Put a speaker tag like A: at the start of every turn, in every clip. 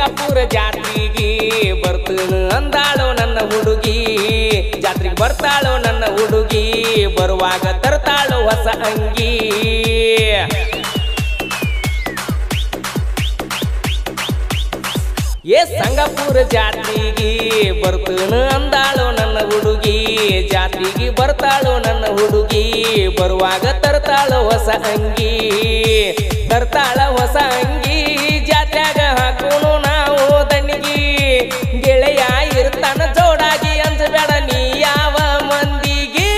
A: ಸಂಗಾಪುರ ಜಾತ್ರೆಗೆ ಬರ್ತೇನು ಅಂದಾಳೋ ನನ್ನ ಹುಡುಗಿ ಜಾತ್ರೆಗೆ ಬರ್ತಾಳೋ ನನ್ನ ಹುಡುಗಿ ಬರುವಾಗ ತರ್ತಾಳೋ ಹೊಸ ಅಂಗಿ ಸಂಗಾಪುರ ಜಾತ್ರೆಗೆ ಬರ್ತೇನು ಅಂದಾಳೋ ನನ್ನ ಹುಡುಗಿ ಜಾತ್ರೆಗೆ ಬರ್ತಾಳೋ ನನ್ನ ಹುಡುಗಿ ಬರುವಾಗ ತರ್ತಾಳೋ ಹೊಸ ಅಂಗಿ ತರ್ತಾಳ ಹೊಸ ಅಂಗಿ ಜಾತ್ರೆಗ ಹಾಕೋನು ನಾವು ದಣ್ಣಿಗಿ ಗೆಳೆಯ ಇರ್ತಾನ ಜೋಡಾಗಿ ಅಂಜಬೇಡ ನೀ ಯಾವ ಮಂದಿಗೆ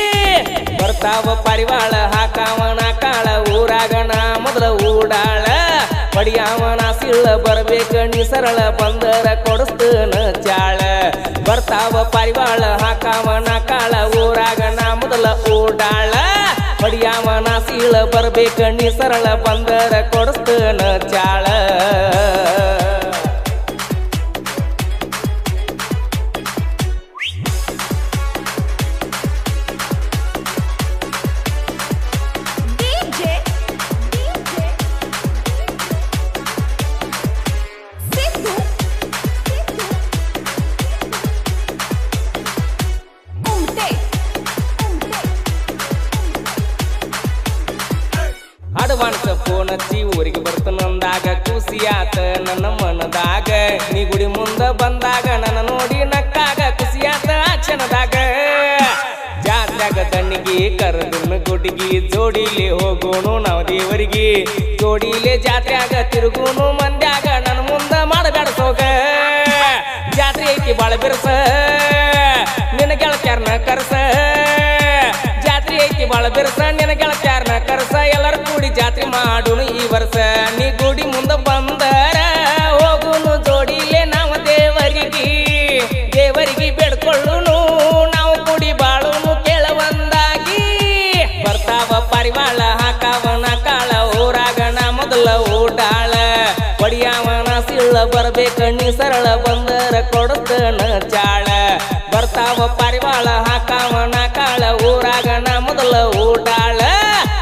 A: ಬರ್ತಾವ ಪರಿವಾಳ ಹಾಕಾವನ ಕಾಳ ಊರಾಗಣ ಮೊದಲ ಊಡಾಳ ಪಡಿಯಾವನ ಸಿಳ್ಳ ಬರ್ಬೇಕ ನೀ ಸರಳ ಬಂದರ ಕೊಡಿಸ್ತನ ಚಾಳ ಬರ್ತಾವ ಪರಿವಾಳ ಹಾಕಾವನ ಕಾಳ ಊರಾಗಣ ಮೊದಲ ಊಡಾಳ ಪಡಿಯಾವನ ಸಿಳ್ಳ ಬರ್ಬೇಕ ನೀ ಸರಳ ಬಂದರ ಕೊಡಿಸ್ತನ ಚಾಳ ಅಡ್ವಾನ್ಸ್ ಫೋನ್ ಹಚ್ಚಿ ಊರಿಗೆ ಬರ್ತನಂದಾಗ ಖುಷಿಯಾತ ನನ್ನ ಮನದಾಗ ನೀ ಗುಡಿ ಮುಂದ ಬಂದಾಗ ನನ್ನ ನೋಡಿ ನಕ್ಕಾಗ ಖುಷಿಯಾತ ಕ್ಷಣದಾಗ ಜಾತ್ರೆಗ ದಣ್ಣಿಗೆ ಕರದನ್ನ ಗುಡಿಗಿ ಜೋಡಿಲೆ ಹೋಗೋನು ನಾವು ದೇವರಿಗೆ ಜೋಡಿಲೆ ಜಾತ್ರೆಗ ತಿರುಗೋನು ಮಂದ್ಯಾಗ ನನ್ನ ಮುಂದ ಮಾಡಬೇಡ ಸೋಗ ಜಾತ್ರೆ ಐತಿ ಬಾಳ ಬಿರ್ಸ ನಿನ್ನ ಗೆಳತ್ಯಾರನ ಕರ್ಸ ಜಾತ್ರೆ ಐತಿ ಬಾಳ ಬಿರ್ಸ ನಿನ್ನ ಗೆಳತ್ಯಾರನ ಕರ್ಸ ಎಲ್ಲರೂ ಕೂಡಿ ಜಾತ್ರೆ ಮಾಡೋನು ಈ ವರ್ಷ ನೀ ಗುಡಿ ಮುಂದೆ ಬಂದರ ಹೋಗುನು ಜೋಡಿಲೆ ನಾವು ದೇವರಿಗೆ ಬೇಡ್ಕೊಳ್ಳುನು ನಾವು ಕೂಡಿ ಬಾಳುನು ಕೇಳವಂದಾಗಿ ಬರ್ತಾವ ಪರಿವಾಳ ಹಾಕಾವನ ಕಾಳ ಊರಾಗಣ ಮೊದಲ ಊಟಾಳ ಪಡಿಯಾವನ ಸಿಳ್ಳ ಬರ್ಬೇಕ ನೀ ಸರಳ ಬಂದರ ಕೊಡತನ ಚಾಳ ಬರ್ತಾವ ಪರಿವಾಳ ಹಾಕಾವನ ಕಾಳ ಊರಾಗಣ ಮೊದಲ ಊಟಾಳ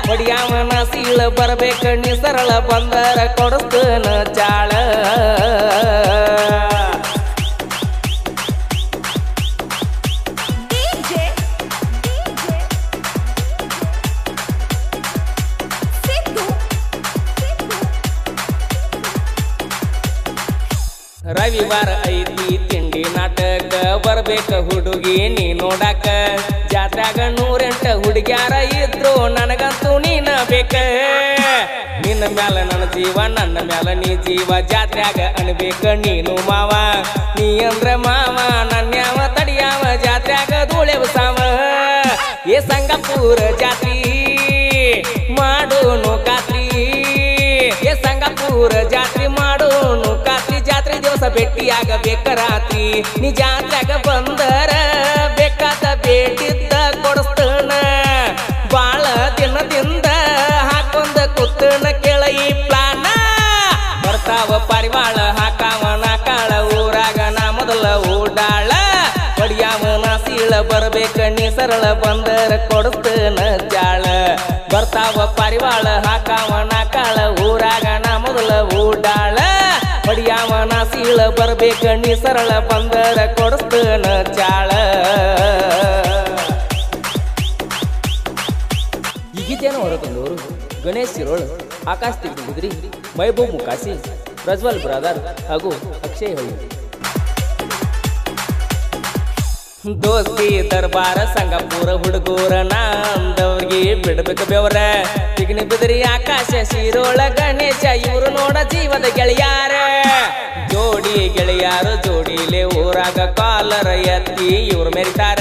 A: ಪಡಿಯಾವನ ಸೀಳ ಬರ್ಬೇಕ ನೀ ಸರಳ ಬಂದರ ಕೊಡಸ್ತನ ಚಾಳ ರವಿವಾರ ಐತಿ ತಿಂಡಿ ನಾಟಕ ಬರ್ಬೇಕ ಹುಡುಗಿ ನೀ ನೋಡಾಕ ಜಾತ್ರೆಗ 108 ಹುಡುಗ್ಯಾರ ಇದ್ರು ನನಗಂತೂ ನೀನ ಬೇಕ ನಿನ್ನ ಮ್ಯಾಲ ನನ್ನ ಜೀವ ನನ್ನ ಮ್ಯಾಲ ನೀ ಜೀವ ಜಾತ್ರೆಗ ಅನ್ಬೇಕ ನೀನು ಮಾವ ನೀ ಅಂದ್ರ ಮಾವ ನನ್ಯಾವ ತಡಿಯಾವ ಜಾತ್ರೆಗ ಧೂಳೆವ ಸಾವ ಸಂಗಾಪುರ ಜಾತ್ರಿ ಮಾಡೋನು ಕಾತ್ರಿ ಸಂಗಾಪುರ ಜಾತ್ರೆ ಮಾಡೋನು ಕಾತ್ರಿ ಜಾತ್ರೆ ದಿವಸ ಭೇಟಿಯಾಗಬೇಕ ರಾತ್ರಿ ನೀ ಜಾತ್ರೆಗ ಬಂದರ ಬೇಕಾದ ಬೇಟಿದ್ದ ಕೊಡಸ್ತನ ಬಾಳ ದಿನದಿಂದ ಹಾಕೊಂಡ ಕುತ್ತನ ಕೆಳ ಈ ಪ್ಲಾನ ಬರ್ತಾವ ಪರಿವಾಳ ಹಾಕಾವನ ಕಾಳ ಊರಾಗನ ಮೊದಲ ಊಡಾಳ ಪಡಿಯಾವನ ಸೀಳ ಬರ್ಬೇಕ ನೀ ಸರಳ ಬಂದರ ಕೊಡಸ್ತನ ಚಾಳ ಬರ್ತಾವ ಪರಿವಾಳ ಹಾಕಾವನ ಕಾಳ ಊರಾಗನ ಮೊದಲ ಊಡಾಳ ಪಡಿಯಾವನ ಸೀಳ ಬರ್ಬೇಕ ನೀ ಸರಳ ಬಂದರ ಕೊಡಸ್ತನ ಚಾಳ ಈ ಗೀತೆಯನ್ನು ಹೊರತಂದವರು ಗಣೇಶ್ ಸಿರೋಳ್ ಆಕಾಶ್ ತಿಗುದ್ರಿ ಮೈಬೂಬ್ ಮುಕಾಸಿ ಪ್ರಜ್ವಲ್ ಬ್ರದರ್ ಹಾಗೂ ಅಕ್ಷಯ್ ಹಳ್ಳಿ ದೋಸ್ತಿ ದರ್ಬಾರ ಸಂಗಾಪುರ ಹುಡುಗೂರ ನಾಂದವ್ರಿಗೆ ಬಿಡ್ಬೇಕು ಬೆವರ ತಿಗಣಿ ಬಿದ್ರಿ ಆಕಾಶ ಶಿರೋಳ ಗಣೇಶ ಇವರು ನೋಡ ಜೀವದ ಗೆಳೆಯಾರ ಜೋಡಿ ಗೆಳೆಯಾರು ಜೋಡಿಲೆ ಊರಾಗ ಕಾಲರ ಎತ್ತಿ ಇವ್ರು ಮೆರಿತಾರ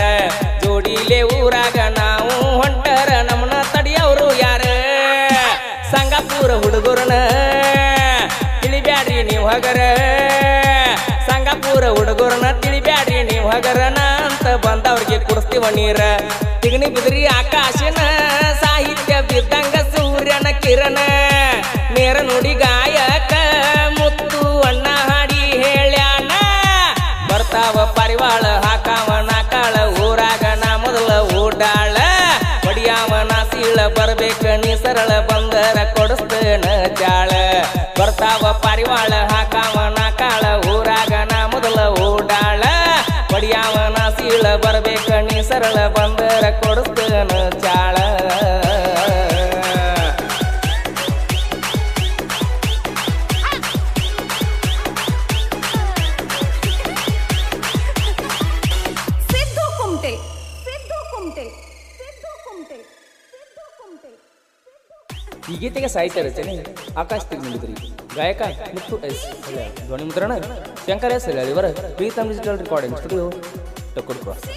A: ಜೋಡಿಲೆ ಊರಾಗ ನಾವು ಹೊಂಟರ ನಮ್ಮನ್ನ ತಡಿಯವರು ಯಾರ ಸಂಗಾಪುರ ಹುಡುಗರನ ತಿಳಿಬ್ಯಾಡ್ರಿ ನೀವು ಹಗರ ಸಂಗಾಪುರ ಹುಡುಗರನ ತಿಳಿಬ್ಯಾಡ್ರಿ ನೀವು ಹಗರನ ಅಂತ ಬಂದವ್ರಿಗೆ ಕುಡಿಸ್ತೀವ ನೀರ ತಿಗಣಿ ಬಿದ್ರಿ ಆಕಾಶನ ಸಾಹಿತ್ಯ ಬಿದ್ದಂಗ ಸೂರ್ಯನ ಕಿರಣ ನೇರ ನುಡಿ ಗಾಯಕ ಮುತ್ತು ಅಣ್ಣ ಹಾಡಿ ಹೇಳ್ಯಾನ ಬರ್ತಾವ ಪರಿವಾಳ ಹಾಕಾವನ ಕಾಳ ಊರಾಗನ ಮೊದಲ ಊಡಾಳ ಪಡಿಯಾವನ ಸೀಳ ಬರ್ಬೇಕ ನೀ ಸರಳ ಬಂದರ ಕೊಡಿಸ್ತೇನ ಚಾಳ ಬರ್ತಾವ ಪರಿವಾಳ ಹಾಕಾವನ ಕಾಳ ಊರ ಸಲ ಬಂದರ ಕೊಡಿಸ್ತೇನ ಚಾಳ ಈ ಗೀತೆಗೆ ಸಾಹಿತ್ಯ ರಚನೆ ಆಕಾಶ್ ತೆಗೆದಿದ್ರಿ ಗಾಯಕ ಮುತ್ತು ಎಸ್ ಧ್ವನಿ ಮುದ್ರಣ ಶಂಕರ್ ಎಸ್ ಇವರ ಪ್ರೀತಮ್ ಡಿಜಿಟಲ್ ರೆಕಾರ್ಡಿಂಗ್ ಸ್ಟುಡಿಯೋ ಟಕೋಡ್ ಕ್ರಾಸ್